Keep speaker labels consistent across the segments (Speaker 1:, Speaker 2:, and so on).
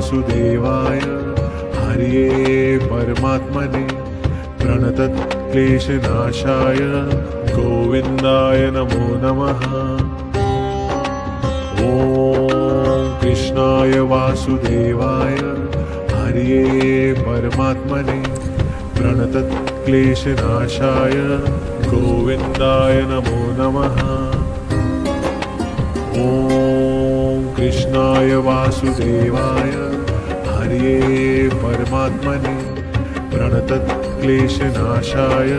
Speaker 1: वासुदेवाय हरये परमात्मने प्रणतक्लेशनाशाय गोविन्दाय नमो नमः। ॐ कृष्णाय वासुदेवाय हरये परमात्मने प्रणतक्लेशनाशाय गोविन्दाय नमो नमः। ॐ कृष्णाय वासुदेवाय हरये परमात्मने प्रणतक्लेशनाशाय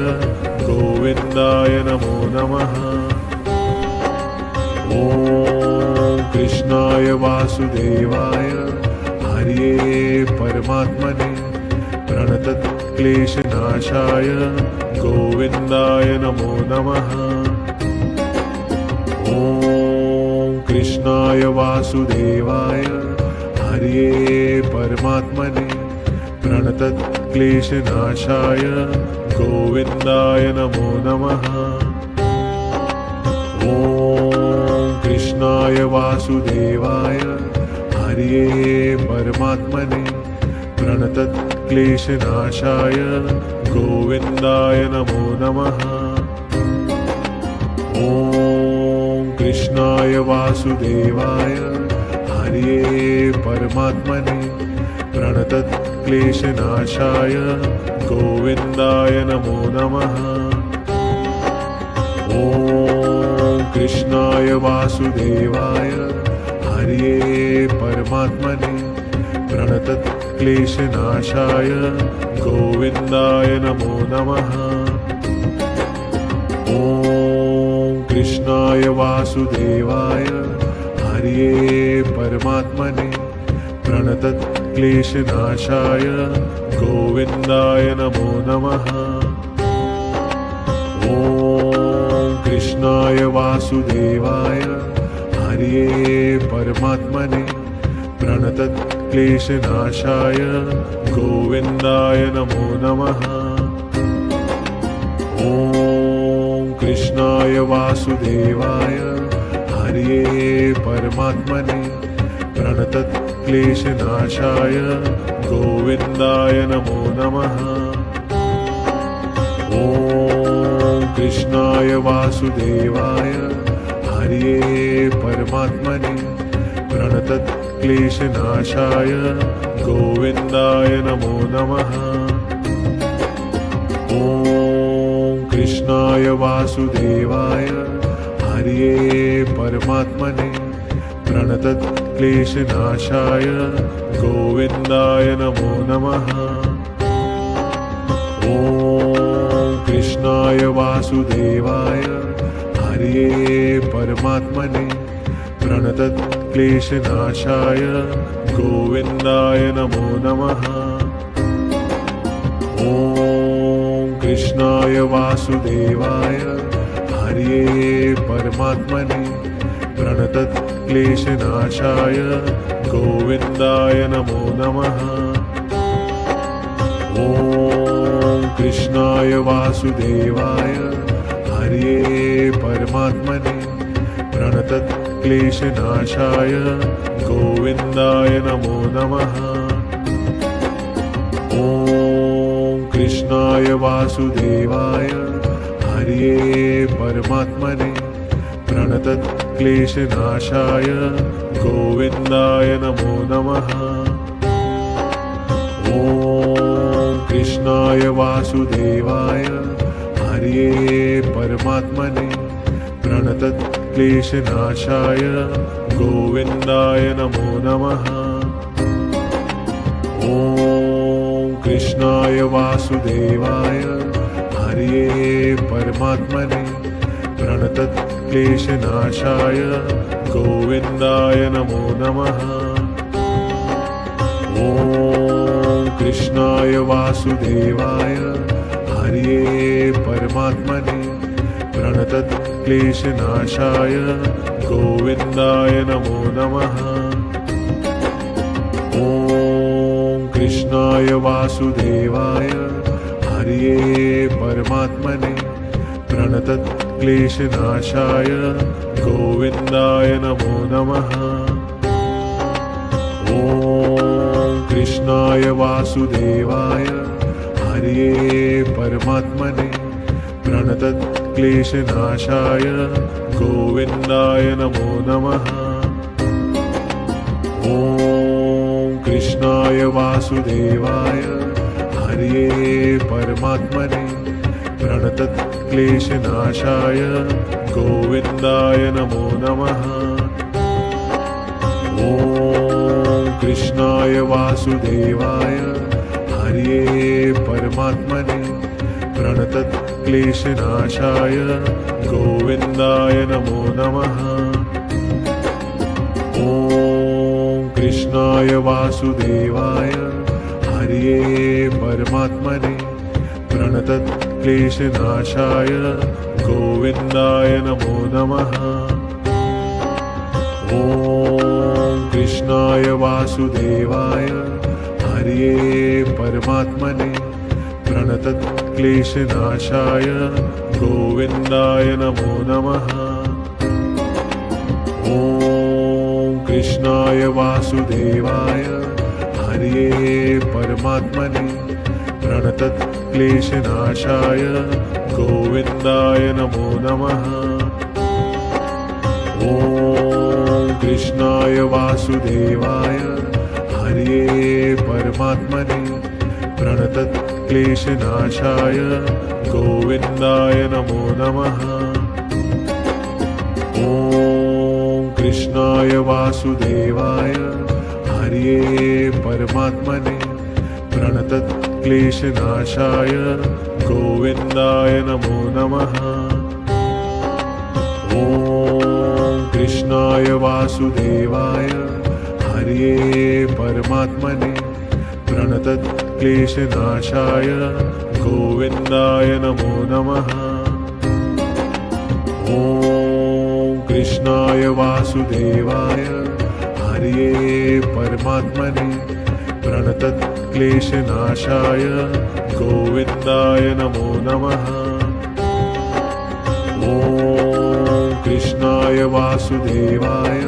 Speaker 1: गोविन्दाय नमो नमः। ॐ कृष्णाय वासुदेवाय हरये परमात्मने प्रणतक्लेशनाशाय गोविन्दाय नमो नमः। ॐ कृष्णाय वासुदेवाय हरये परमात्मने प्रणतक्लेशनाशाय गोविन्दाय नमो नमः। ॐ कृष्णाय वासुदेवाय हरये परमात्मने प्रणतक्लेशनाशाय गोविन्दाय नमो नमः। ॐ कृष्णाय वासुदेवाय हरये परमात्मने प्रणतक्लेशनाशाय गोविन्दाय नमो नमः। ॐ कृष्णाय वासुदेवाय हरये परमात्मने प्रणतक्लेशनाशाय गोविन्दाय नमो नमः। ॐ कृष्णाय वासुदेवाय हरये परमात्मने प्रणतक्लेशनाशाय गोविन्दाय नमो नमः। ॐ कृष्णाय वासुदेवाय हरये परमात्मने प्रणतक्लेशनाशाय गोविन्दाय नमो नमः। ॐ कृष्णाय वासुदेवाय हरये परमात्मने प्रणतक्लेशनाशाय गोविन्दाय नमो नमः। ॐ कृष्णाय वासुदेवाय हरये परमात्मने प्रणतक्लेशनाशाय गोविन्दाय नमो नमः। ॐ कृष्णाय वासुदेवाय हरये परमात्मने प्रणतक्लेशनाशाय गोविन्दाय नमो नमः। ॐ कृष्णाय वासुदेवाय हरये परमात्मने प्रणतक्लेशनाशाय गोविन्दाय नमो नमः। ॐ कृष्णाय वासुदेवाय हरये परमात्मने प्रणतक्लेशनाशाय गोविन्दाय नमो नमः। ॐ कृष्णाय वासुदेवाय हरये परमात्मने प्रणतक्लेशनाशाय गोविन्दाय नमो नमः। ॐ कृष्णाय वासुदेवाय हरये परमात्मने प्रणतक्लेशनाशाय गोविन्दाय नमो नमः। ॐ कृष्णाय वासुदेवाय हरये परमात्मने प्रणतक्लेशनाशाय गोविन्दाय नमो नमः। ॐ कृष्णाय वासुदेवाय हरये परमात्मने प्रणतक्लेशनाशाय गोविन्दाय नमो नमः। ॐ कृष्णाय वासुदेवाय हरये परमात्मने प्रणतक्लेशनाशाय गोविन्दाय नमो नमः। ॐ कृष्णाय वासुदेवाय हरये परमात्मने प्रणतक्लेशनाशाय गोविन्दाय नमो नमः। ॐ कृष्णाय वासुदेवाय हरये परमात्मने प्रणतक्लेशनाशाय गोविन्दाय नमो नमः। ॐ कृष्णाय वासुदेवाय हरये परमात्मने प्रणतक्लेशनाशाय गोविन्दाय नमो नमः। ॐ कृष्णाय वासुदेवाय हरये परमात्मने प्रणतक्लेशनाशाय गोविन्दाय नमो नमः। ॐ कृष्णाय वासुदेवाय हरये परमात्मने प्रणतक्लेशनाशाय गोविन्दाय नमो नमः। ॐ कृष्णाय वासुदेवाय हरये परमात्मने प्रणतक्लेशनाशाय गोविन्दाय नमो नमः। ॐ कृष्णाय वासुदेवाय हरये परमात्मने प्रणतक्लेशनाशाय गोविन्दाय नमो नमः। ॐ कृष्णाय वासुदेवाय हरये परमात्मने प्रणतक्लेशनाशाय गोविन्दाय नमो नमः। ॐ कृष्णाय वासुदेवाय हरये परमात्मने प्रणतक्लेशनाशाय गोविन्दाय नमो नमः। ॐ कृष्णाय वासुदेवाय हरये परमात्मने प्रणतक्लेशनाशाय गोविन्दाय नमो नमः। ॐ कृष्णाय वासुदेवाय हरये परमात्मने प्रणतक्लेशनाशाय गोविन्दाय नमो नमः। ॐ कृष्णाय वासुदेवाय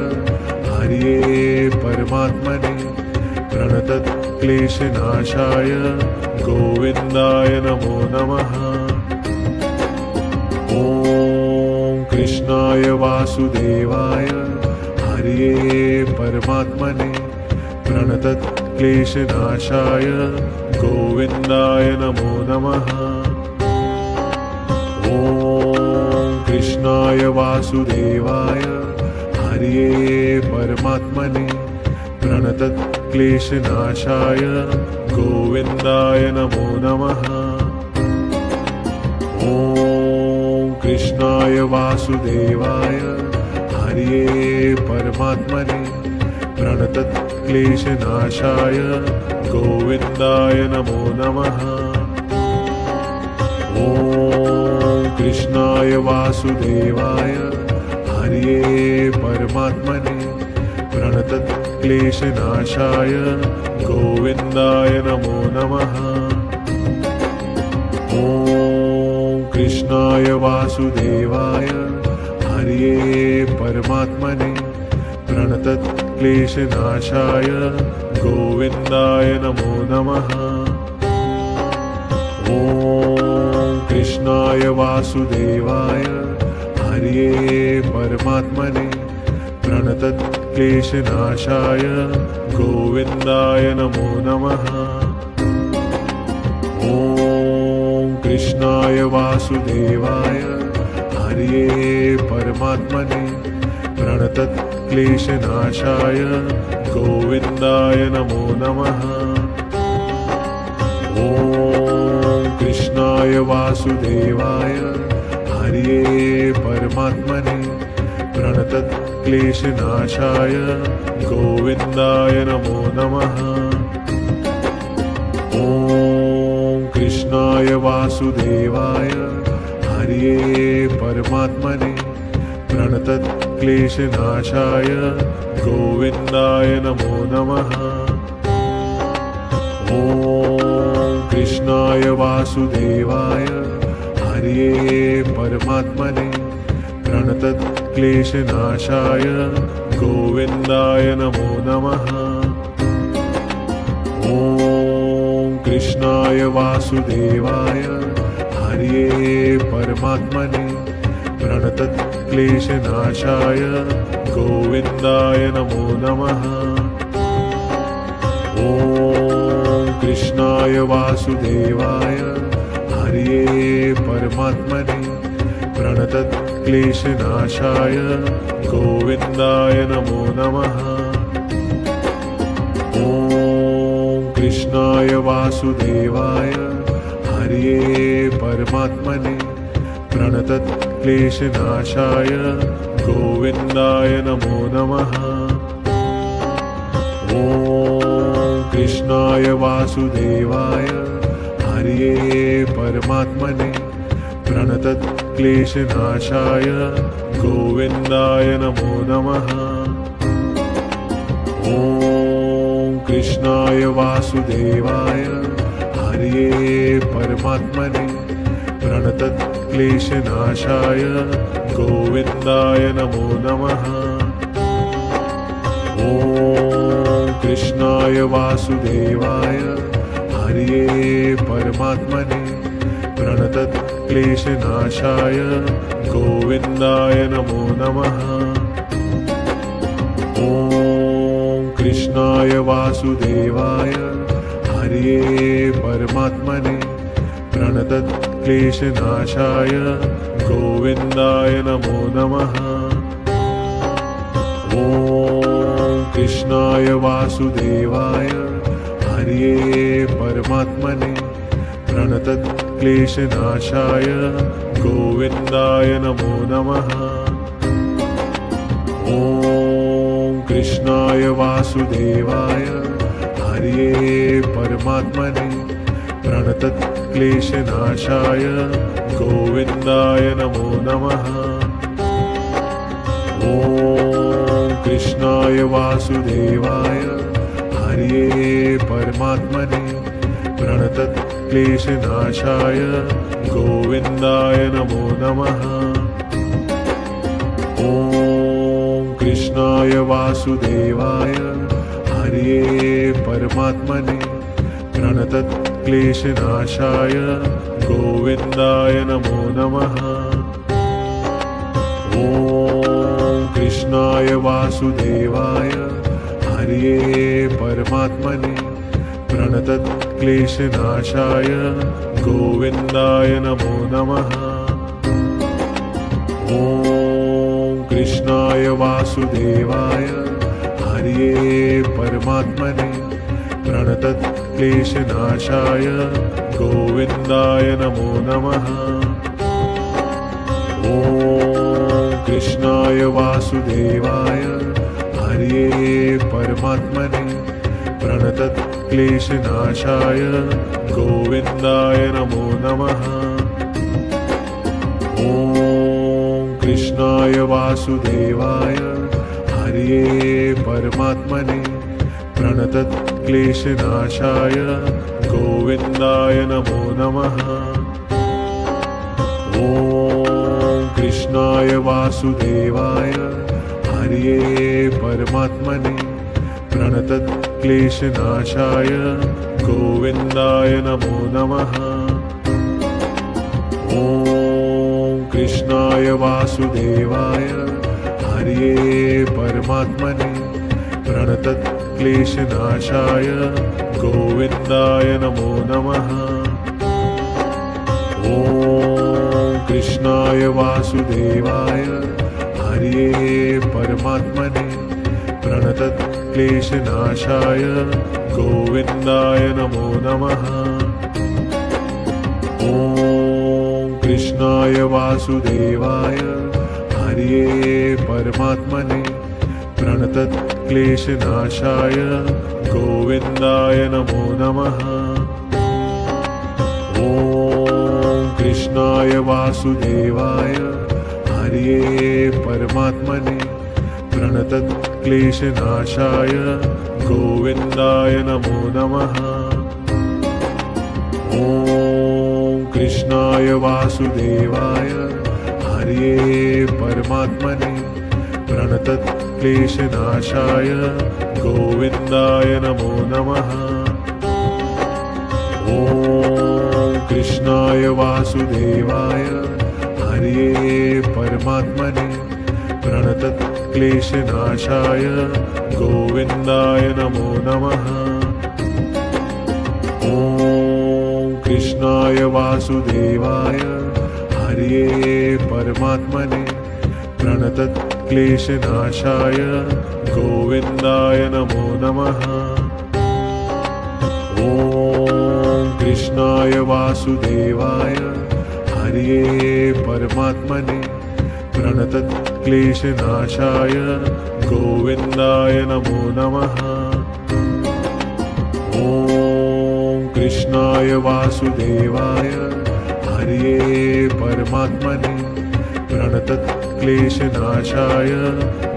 Speaker 1: हरये परमात्मने प्रणतक्लेशनाशाय गोविन्दाय नमो नमः। ॐ कृष्णाय वासुदेवाय हरये परमात्मने प्रणतक्लेशनाशाय गोविन्दाय नमो नमः। ॐ कृष्णाय वासुदेवाय हरये परमात्मने प्रणतक्लेशनाशाय गोविन्दाय नमो नमः। ॐ कृष्णाय वासुदेवाय हरये परमात्मने प्रणतक्लेशनाशाय गोविन्दाय नमो नमः। ॐ कृष्णाय वासुदेवाय हरये परमात्मने प्रणतक्लेशनाशाय गोविन्दाय नमो नमः। ॐ कृष्णाय वासुदेवाय हरये परमात्मने प्रणतक्लेशनाशाय गोविन्दाय नमो नमः। ॐ कृष्णाय वासुदेवाय हरये परमात्मने प्रणतक्लेशनाशाय गोविन्दाय नमो नमः। ॐ कृष्णाय वासुदेवाय हरये परमात्मने प्रणतक्लेशनाशाय गोविन्दाय नमो नमः। ॐ कृष्णाय वासुदेवाय हरये परमात्मने प्रणतक्लेशनाशाय गोविन्दाय नमो नमः। ॐ कृष्णाय वासुदेवाय हरये परमात्मने प्रणतक्लेशनाशाय गोविन्दाय नमो नमः। ॐ कृष्णाय वासुदेवाय हरये परमात्मने प्रणतक्लेशनाशाय गोविन्दाय नमो नमः। ॐ कृष्णाय वासुदेवाय हरये परमात्मने प्रणतक्लेशनाशाय गोविन्दाय नमो नमः। ॐ कृष्णाय वासुदेवाय हरये परमात्मने प्रणतक्लेशनाशाय गोविन्दाय नमो नमः। ॐ कृष्णाय वासुदेवाय हरये परमात्मने प्रणतक्लेशनाशाय गोविन्दाय नमो नमः। ॐ कृष्णाय वासुदेवाय हरये परमात्मने प्रणतक्लेशनाशाय गोविन्दाय नमो नमः। ॐ कृष्णाय वासुदेवाय हरये परमात्मने प्रणतक्लेशनाशाय गोविन्दाय नमो नमः। ॐ कृष्णाय वासुदेवाय हरये परमात्मने प्रणतक्लेशनाशाय गोविन्दाय नमो नमः। ॐ कृष्णाय वासुदेवाय हरये परमात्मने प्रणतक्लेशनाशाय गोविन्दाय नमो नमः। ॐ कृष्णाय वासुदेवाय हरये परमात्मने प्रणतक्लेशनाशाय गोविन्दाय नमो नमः। ॐ कृष्णाय वासुदेवाय हरये परमात्मने प्रणतक्लेशनाशाय गोविन्दाय नमो नमः। ॐ कृष्णाय वासुदेवाय हरये परमात्मने प्रणतक्लेशनाशाय गोविन्दाय नमो नमः। ॐ कृष्णाय वासुदेवाय हरये परमात्मने प्रणतक्लेशनाशाय गोविन्दाय नमो नमः। ॐ कृष्णाय वासुदेवाय हरये परमात्मने प्रणतक्लेशनाशाय गोविन्दाय नमो नमः। ॐ कृष्णाय वासुदेवाय हरये परमात्मने प्रणतक्लेशनाशाय गोविन्दाय नमो नमः। ॐ कृष्णाय वासुदेवाय हरये परमात्मने प्रणतक्लेशनाशाय गोविन्दाय नमो नमः। ॐ कृष्णाय वासुदेवाय हरये परमात्मने प्रणतक्लेशनाशाय गोविन्दाय नमो नमः। ॐ कृष्णाय वासुदेवाय हरये परमात्मने प्रणतक्लेशनाशाय गोविन्दाय नमो नमः। ॐ कृष्णाय वासुदेवाय हरये परमात्मने प्रणतक्लेशनाशाय गोविन्दाय नमो नमः। ॐ कृष्णाय वासुदेवाय हरये परमात्मने प्रणतक्लेशनाशाय गोविन्दाय नमो नमः। ॐ कृष्णाय वासुदेवाय हरये परमात्मने प्रणतक्लेशनाशाय गोविन्दाय नमो नमः। ॐ कृष्णाय वासुदेवाय हरये परमात्मने प्रणतक्लेशनाशाय गोविन्दाय नमो नमः। ॐ कृष्णाय वासुदेवाय हरये परमात्मने प्रणतक्लेशनाशाय गोविन्दाय नमो नमः। ॐ ॐ कृष्णाय वासुदेवाय हरये परमात्मने प्रणतक्लेशनाशाय गोविन्दाय नमो नमः। ॐ कृष्णाय वासुदेवाय हरये परमात्मने प्रणतक्लेशनाशाय गोविन्दाय नमो नमः। ॐ कृष्णाय वासुदेवाय हरये परमात्मने प्रणतक्लेशनाशाय गोविन्दाय नमो नमः। ॐ कृष्णाय वासुदेवाय हरये परमात्मने प्रणतक्लेशनाशाय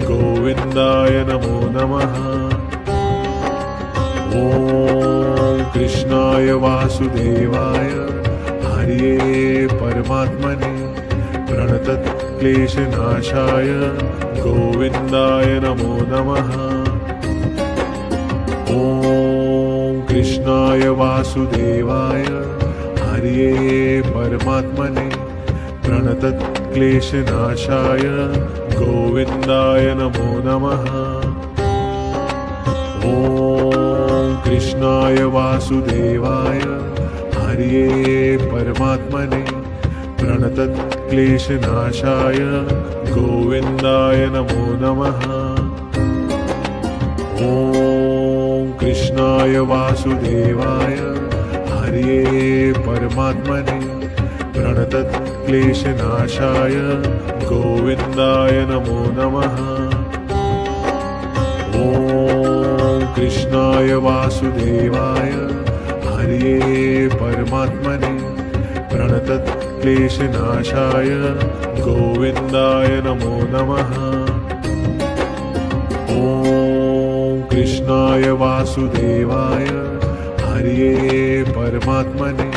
Speaker 1: गोविन्दाय नमो नमः। ॐ कृष्णाय वासुदेवाय हरये परमात्मने प्रणतक्लेशनाशाय गोविन्दाय नमो नमः। ॐ कृष्णाय वासुदेवाय हरये परमात्मने प्रणतक्लेशनाशाय गोविन्दाय नमो नमः। ॐ कृष्णाय वासुदेवाय हरये परमात्मने प्रणतक्लेशनाशाय गोविन्दाय नमो नमः। ॐ कृष्णाय वासुदेवाय हरये परमात्मने प्रणतक्लेशनाशाय गोविन्दाय नमो नमः। ॐ कृष्णाय वासुदेवाय हरये परमात्मने प्रणतक्लेशनाशाय गोविन्दाय नमो नमः। ॐ कृष्णाय वासुदेवाय हरये परमात्मने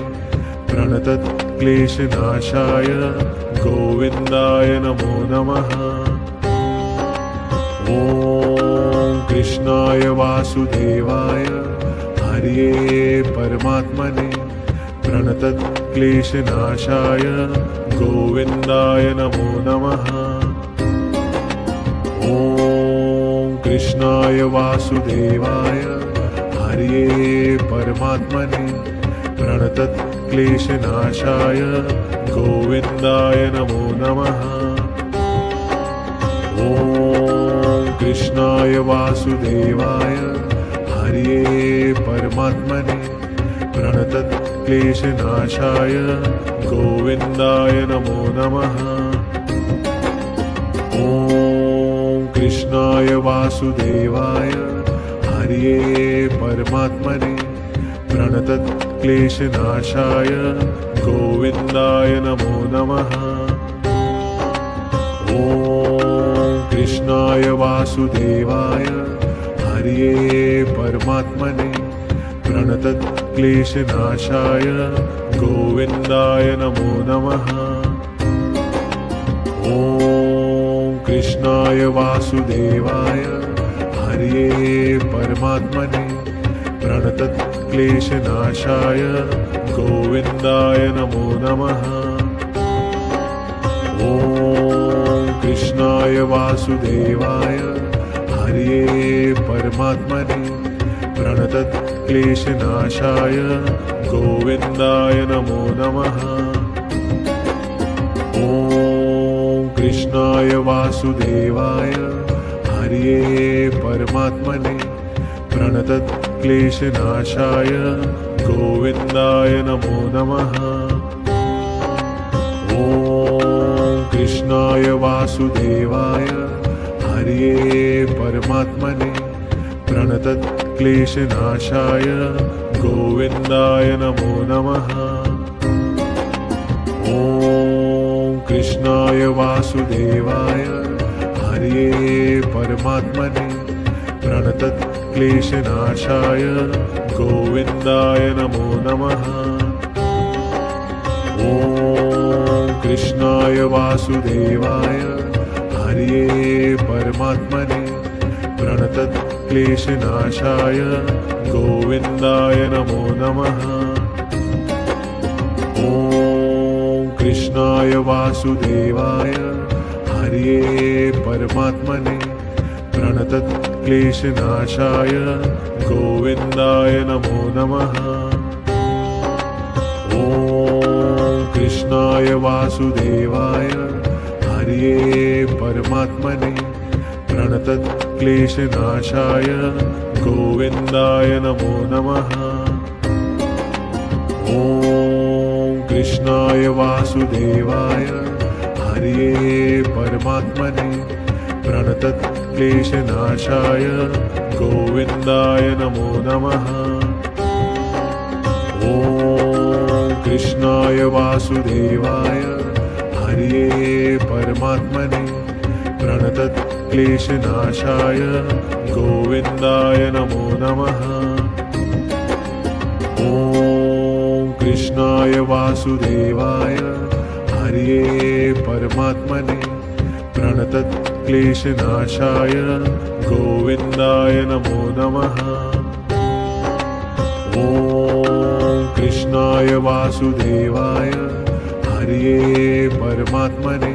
Speaker 1: प्रणतक्लेशनाशाय गोविन्दाय नमो नमः। ॐ कृष्णाय वासुदेवाय हरये परमात्मने प्रणतक्लेशनाशाय गोविन्दाय नमो नमः। ॐ कृष्णाय वासुदेवाय हरये परमात्मने प्रणतक्लेशनाशाय गोविन्दाय नमो नमः। ॐ कृष्णाय वासुदेवाय हरये परमात्मने प्रणतक्लेशनाशाय गोविन्दाय नमो नमः। ॐ कृष्णाय वासुदेवाय हरये परमात्मने प्रणतक्लेशनाशाय गोविन्दाय नमो नमः। ॐ कृष्णाय वासुदेवाय हरये परमात्मने प्रणतक्लेशनाशाय गोविन्दाय नमो नमः। ॐ कृष्णाय वासुदेवाय हरये परमात्मने प्रणतक्लेशनाशाय गोविन्दाय नमो नमः। ॐ कृष्णाय वासुदेवाय हरये परमात्मने प्रणतक्लेशनाशाय गोविन्दाय नमो नमः। ॐ कृष्णाय वासुदेवाय हरये परमात्मने प्रणतक्लेशनाशाय गोविन्दाय नमो नमः। ॐ कृष्णाय वासुदेवाय हरये परमात्मने प्रणतक्लेशनाशाय गोविन्दाय नमो नमः। ॐ कृष्णाय वासुदेवाय हरये परमात्मने प्रणतक्लेशनाशाय गोविन्दाय नमो नमः। ॐ कृष्णाय वासुदेवाय हरये परमात्मने प्रणतक्लेशनाशाय गोविन्दाय नमो नमः। कृष्णाय वासुदेवाय हरये परमात्मने प्रणतक्लेशनाशाय गोविन्दाय नमो नमः। ॐ कृष्णाय वासुदेवाय हरये परमात्मने प्रणतक्लेशनाशाय गोविन्दाय नमो नमः। ॐ कृष्णाय वासुदेवाय हरये परमात्मने प्रणतक्लेशनाशाय गोविन्दाय नमो नमः। ॐ कृष्णाय वासुदेवाय हरये परमात्मने प्रणतक्लेशनाशाय गोविन्दाय नमो नमः। ॐ कृष्णाय वासुदेवाय हरये परमात्मने प्रणतक्लेशनाशाय गोविन्दाय नमो नमः। ॐ कृष्णाय वासुदेवाय हरये परमात्मने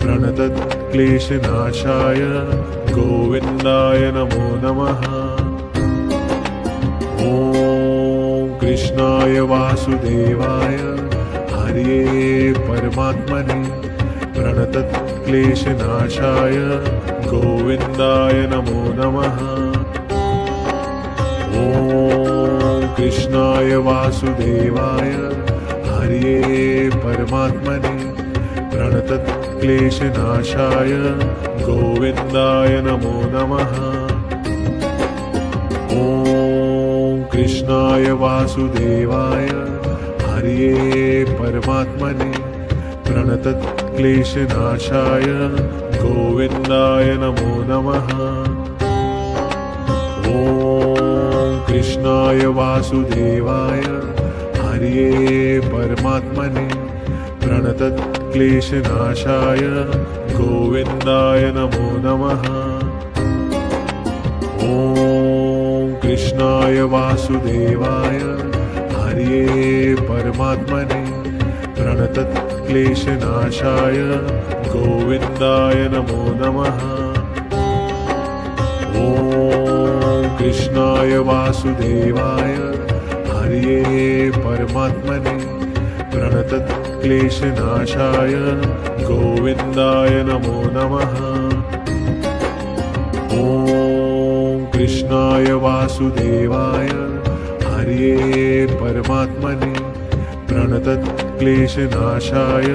Speaker 1: प्रणतक्लेशनाशाय गोविन्दाय नमो नमः। ॐ कृष्णाय वासुदेवाय हरये परमात्मने प्रणतक्लेशनाशाय गोविन्दाय नमो नमः। ॐ कृष्णाय वासुदेवाय हरये परमात्मने प्रणतक्लेशनाशाय गोविन्दाय नमो नमः। ॐ कृष्णाय वासुदेवाय हरये परमात्मने प्रणतक्लेशनाशाय गोविन्दाय नमो नमः। ॐ कृष्णाय वासुदेवाय हरये परमात्मने प्रणतक्लेशनाशाय गोविन्दाय नमो नमः। ॐ कृष्णाय वासुदेवाय हरये परमात्मने प्रणतक्लेशनाशाय गोविन्दाय नमो नमः। ॐ कृष्णाय वासुदेवाय हरये परमात्मने प्रणतक्लेशनाशाय गोविन्दाय नमो नमः। ॐ कृष्णाय वासुदेवाय हरये परमात्मने प्रणतक्लेशनाशाय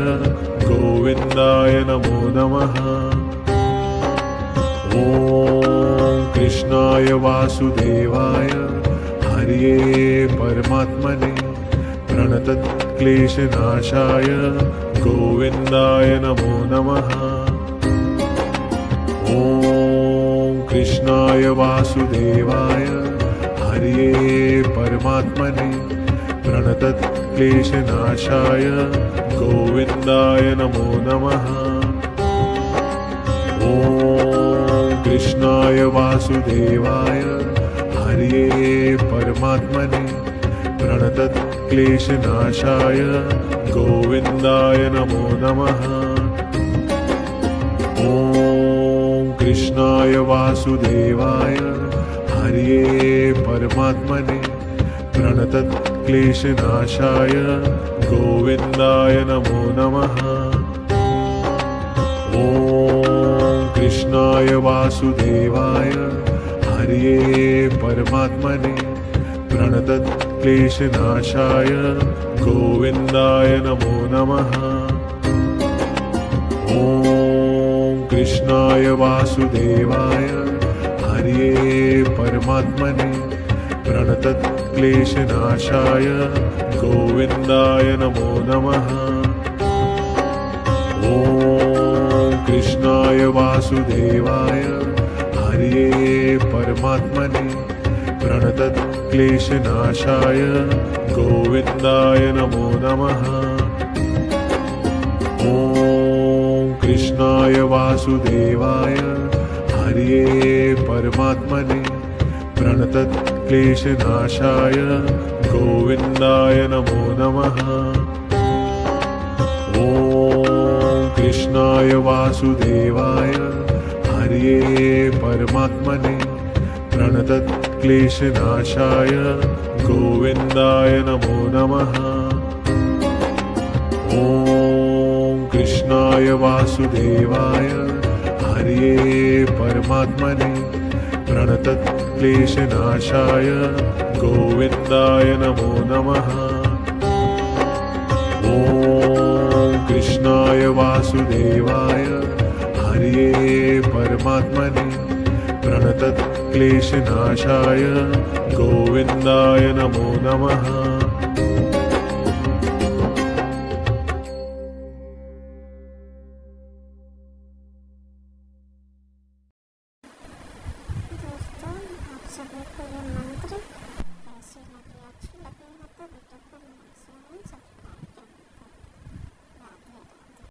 Speaker 1: गोविन्दाय नमो नमः। ॐ कृष्णाय वासुदेवाय हरये परमात्मने प्रणतक्लेशनाशाय गोविन्दाय नमो नमः। ॐ कृष्णाय वासुदेवाय हरये परमात्मने प्रणतक्लेशनाशाय गोविन्दाय नमो नमः। ॐ कृष्णाय वासुदेवाय हरये परमात्मने प्रणतक्लेशनाशाय गोविन्दाय नमो नमः। ॐ कृष्णाय वासुदेवाय हरये परमात्मने प्रणतक्लेशनाशाय गोविन्दाय नमो नमः। ॐ कृष्णाय वासुदेवाय हरये परमात्मने प्रणतक्लेशनाशाय गोविन्दाय नमो नमः। ॐ कृष्णाय वासुदेवाय हरये परमात्मने प्रणतक्लेशनाशाय गोविन्दाय नमो नमः। ॐ कृष्णाय वासुदेवाय हरये परमात्मने प्रणतक्लेशनाशाय गोविन्दाय नमो नमः। ॐ कृष्णाय वासुदेवाय हरये परमात्मने प्रणतक्लेशनाशाय गोविन्दाय नमो नमः। ॐ कृष्णाय वासुदेवाय हरये परमात्मने प्रणतक्लेशनाशाय गोविन्दाय नमो नमः। ॐ कृष्णाय वासुदेवाय हरये परमात्मने प्रणतक्लेशनाशाय गोविन्दाय नमो नमः। ॐ कृष्णाय वासुदेवाय हरये परमात्मने प्रणतक्लेशनाशाय गोविन्दाय नमो नमः।
Speaker 2: दोस्तों, आप सभी को ये मंत्र कैसे लगे? अच्छे लगे